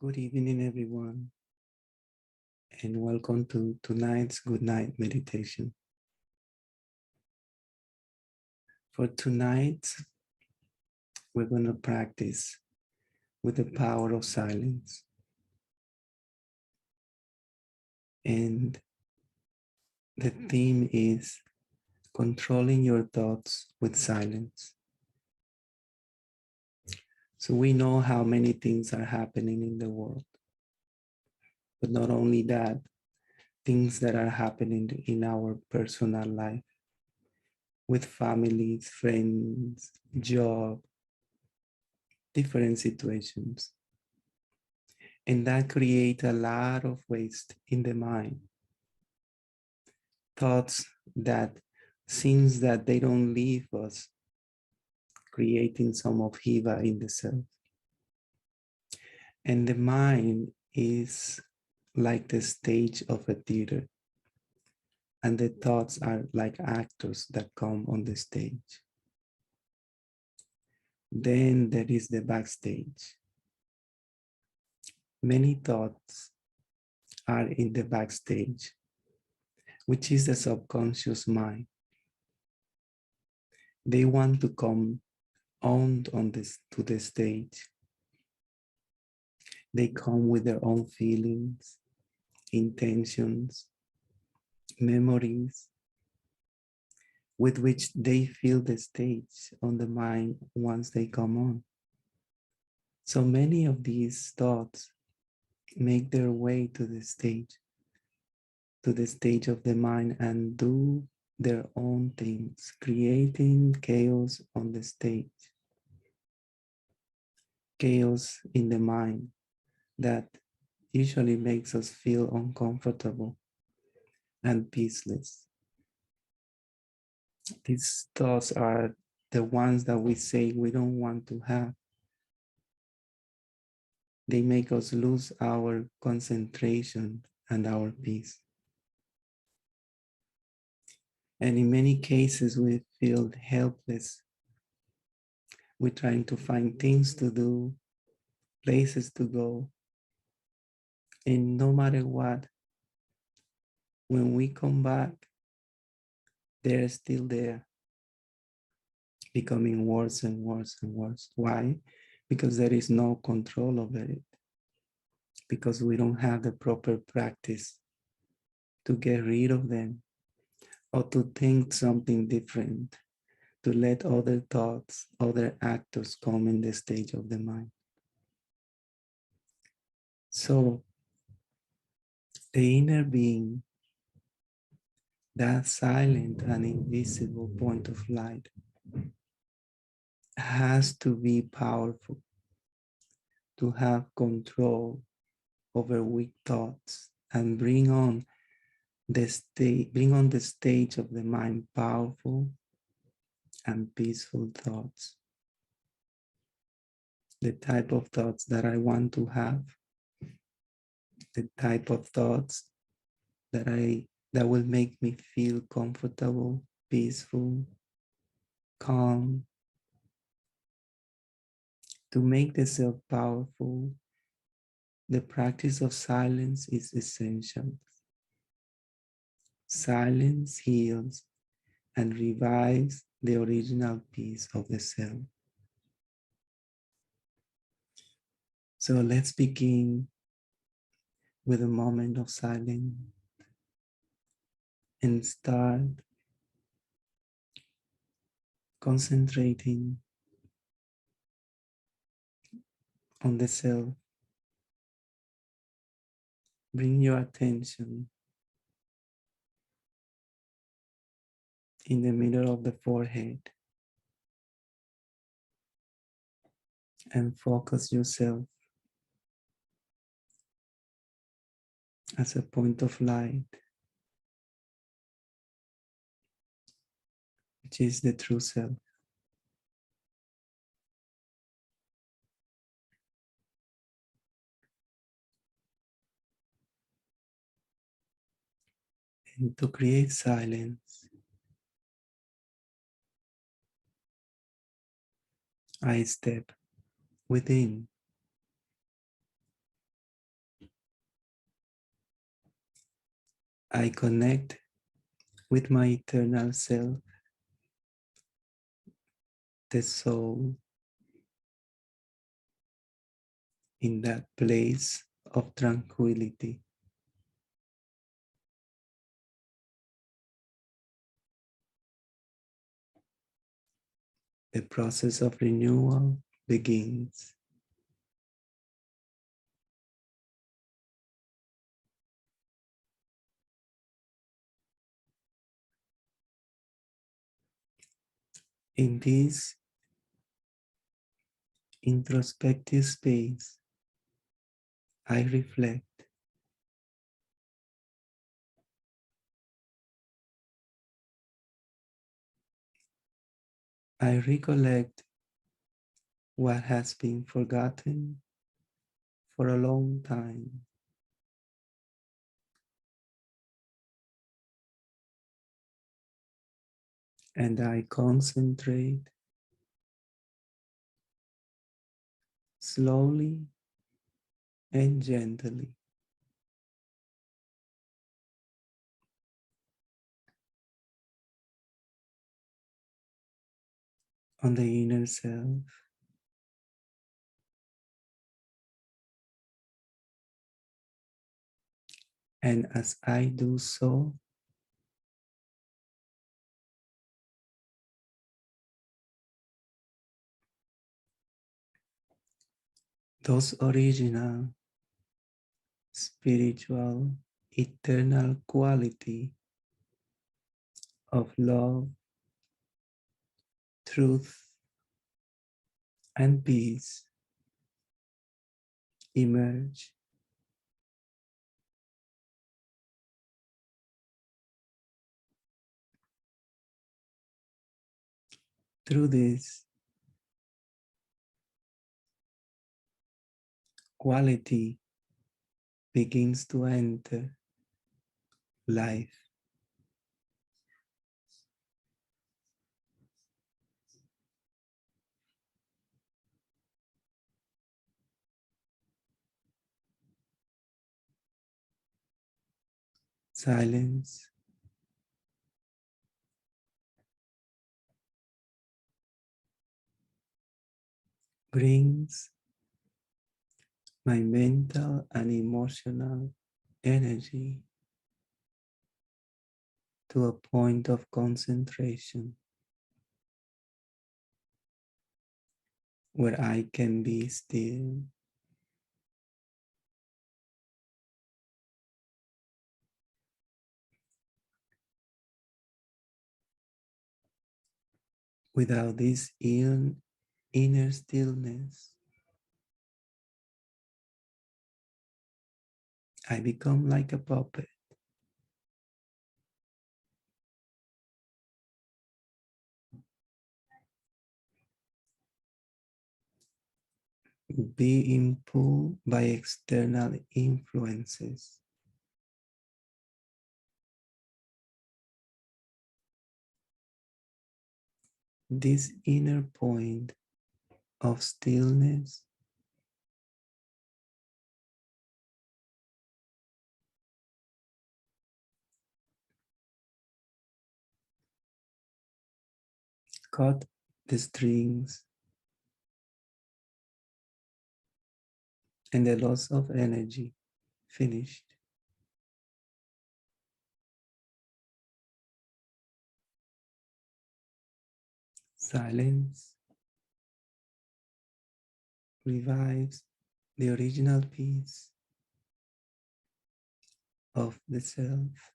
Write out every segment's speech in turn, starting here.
Good evening, everyone, and welcome to tonight's good night meditation. For tonight, we're going to practice with the power of silence. And the theme is controlling your thoughts with silence. So we know how many things are happening in the world, but not only that, things that are happening in our personal life with families, friends, job, different situations. And that creates a lot of waste in the mind. Thoughts that seems that they don't leave us, creating some upheaval in the self. And the mind is like the stage of a theater. And the thoughts are like actors that come on the stage. Then there is the backstage. Many thoughts are in the backstage, which is the subconscious mind. They want to come on this to the stage. They come with their own feelings, intentions, memories, with which they fill the stage on the mind once they come on. So many of these thoughts make their way to the stage of the mind and do their own things, creating chaos on the stage, chaos in the mind that usually makes us feel uncomfortable and peaceless. These thoughts are the ones that we say we don't want to have. They make us lose our concentration and our peace. And in many cases, we feel helpless. We're trying to find things to do, places to go. And no matter what, when we come back, they're still there, becoming worse and worse and worse. Why? Because there is no control over it. Because we don't have the proper practice to get rid of them or to think something different, to let other thoughts, other actors come in the stage of the mind. So the inner being, that silent and invisible point of light, has to be powerful to have control over weak thoughts and bring on the stage of the mind powerful and peaceful thoughts, the type of thoughts that I want to have, the type of thoughts that will make me feel comfortable, peaceful, calm. To make the self powerful, the practice of silence is essential. Silence heals and revives the original peace of the self. So let's begin with a moment of silence and start concentrating on the self. Bring your attention in the middle of the forehead and focus yourself as a point of light, which is the true self. And to create silence, I step within I connect with my eternal self, the soul, in that place of tranquility. The process of renewal begins. In this introspective space, I reflect, I recollect what has been forgotten for a long time, and I concentrate slowly and gently on the inner self. And as I do so, those original, spiritual, eternal quality of love, truth, and peace emerge. Through this quality begins to enter life. Silence brings my mental and emotional energy to a point of concentration where I can be still without this inner stillness. I become like a puppet, being pulled by external influences. This inner point of stillness cut the strings and the loss of energy finished. Silence revives the original peace of the self,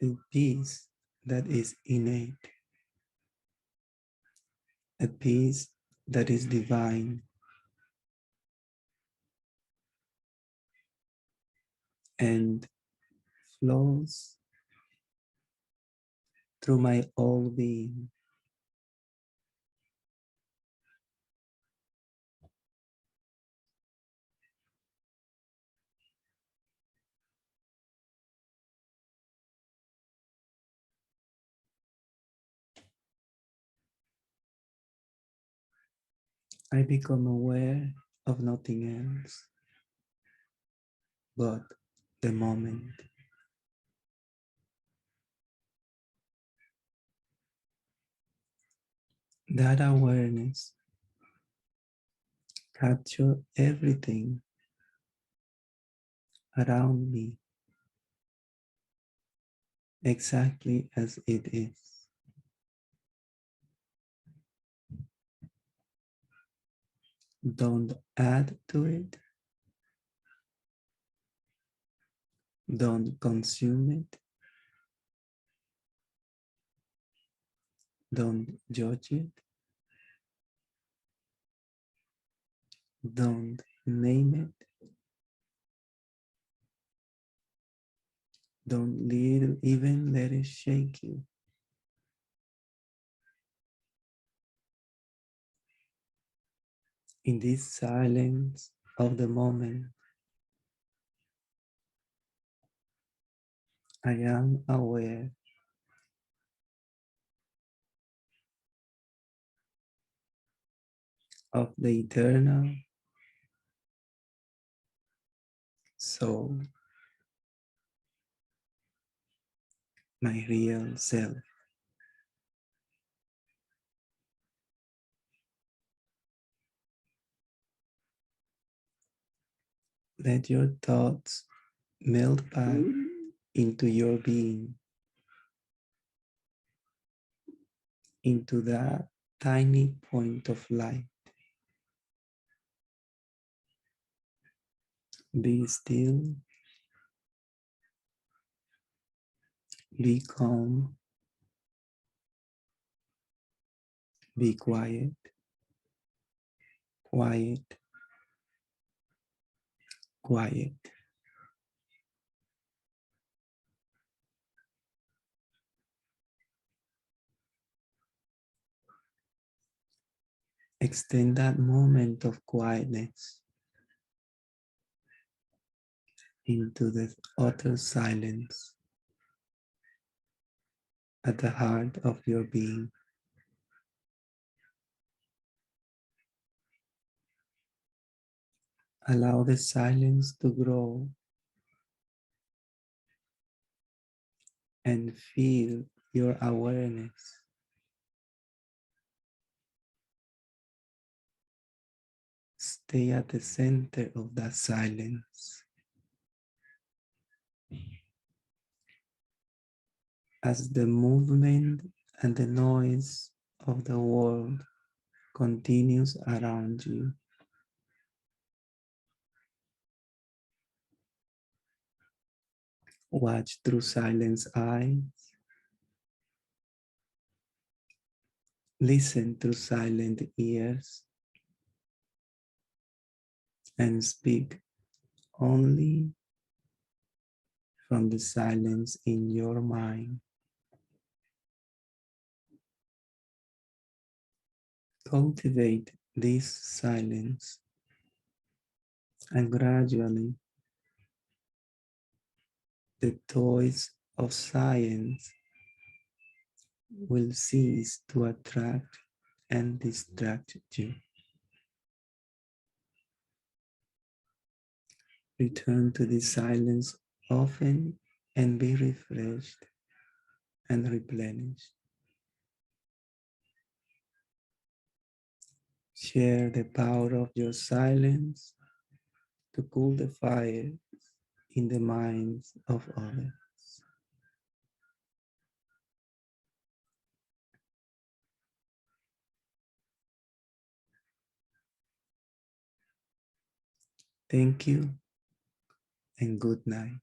a peace that is innate, a peace that is divine and flows through my whole being. I become aware of nothing else, but the moment. That awareness captures everything around me exactly as it is. Don't add to it, don't consume it, don't judge it, don't name it, don't even let it shake you. In this silence of the moment, I am aware of the eternal soul, my real self. Let your thoughts melt back into your being, into that tiny point of light. Be still, be calm, be quiet, quiet, quiet. Extend that moment of quietness into the utter silence at the heart of your being. Allow the silence to grow and feel your awareness. Stay at the center of that silence. As the movement and the noise of the world continues around you, watch through silence eyes, listen through silent ears, and speak only from the silence in your mind. Cultivate this silence, and gradually the toys of science will cease to attract and distract you. Return to this silence often and be refreshed and replenished. Share the power of your silence to cool the fire in the minds of others. Thank you and good night.